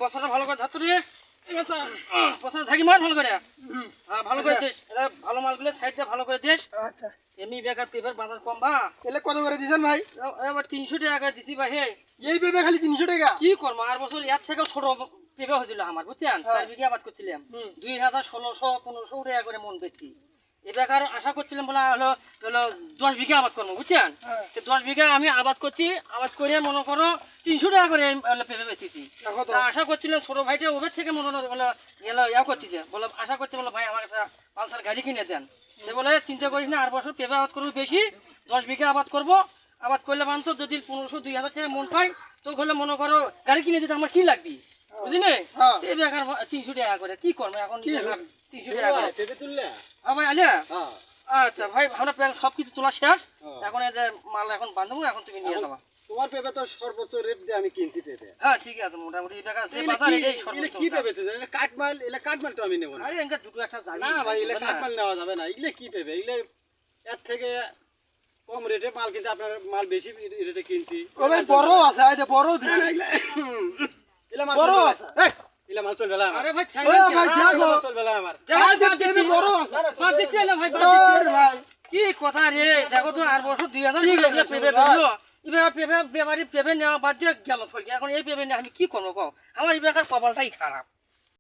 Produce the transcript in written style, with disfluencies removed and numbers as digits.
বসাটা ভালো করে ধরতো রে বসাটা থাকি মার ভালো করে হ্যাঁ ভালো করে দিস এটা ভালো মালগুলো সাইডটা ভালো করে দিস আচ্ছা এমনি বেকার পেপার বাজার কম বা এলে কত করে দিছেন ভাই এবার 300 টাকা করে দিছি ভাই হে এই পেঁপে খালি 300 টাকা কি করবো আর বছর এর থেকেও ছোট পেঁপে হয়েছিল আমার বুঝছেন 4 বিঘা আবাদ করছিলাম 2016-1500 টাকা করে মন বেচছি এ বেকার আশা করছিলাম বলে হলো হলো 10 বিঘা আবাদ করবো বুঝছেন তো 10 বিঘা আমি আবাদ করছি আবাদ করে মনে করো 300 টাকা করে পেঁপে বেচেছি আশা করছিলাম ছোট ভাইটা ওদের থেকে মনে হলো ইয়া করছি যে বলে আশা করছি বলে ভাই আমার একটা পালসার গাড়ি কিনে দেন বলে চিন্তা করিস না আর বছর পেঁপে আবাদ করবো বেশি 10 বিঘা আবাদ করবো আবাদ করলে মানত যদি 1500-2000 টাকা মন পাই তো হলে মনে করো গাড়ি কিনে দিতে আমার কি লাগবে বুঝলি এই বেকার 300 টাকা করে কি করবো এখন 300 টাকা করে পেঁপে তুললে হ্যাঁ ভাই আলিয়া হ্যাঁ আচ্ছা ভাই আমরা সবকিছু তোলা শেষ এখন এই যে মাল এখন বাঁধবো এখন তুমি নিয়ে যাবা তোমার পেঁপে তো সর্বোচ্চ রেট দিয়ে আমি কিনছি পেঁপে হ্যাঁ ঠিক আছে মোটামুটি এই টাকা যে বাজার এটাই সর্বোচ্চ কি পেঁপে তো এটা কাঠমাল তো আমি নেব না আরে এঙ্কা দুটো একটা যাবে না ভাই এলে কাঠমাল নেওয়া যাবে না এগুলো কি পেঁপে এগুলো এর থেকে কম রেটে মাল কিনতে আপনার মাল বেশি রেটে কিনছি ও ভাই বড় আছে এই যে বড় দিন এলা মাল বড় চলবে আছে এলা মাল চলবে না আমার আরে ভাই ও ভাই দেখো চলবে না আমার এই যে পেঁপে বড় আছে বাদ দিচ্ছি না ভাই ওরে ভাই কি কথা রে দেখো তো আর বছর 2000 পেঁপে দিলো এবার পেঁপে পেঁপে নেওয়া বাদ দিয়ে গেল ফলকে এখন এই পেঁপে নিয়ে আমি কি করবো কও আমার এই বেকার কপালটাই খারাপ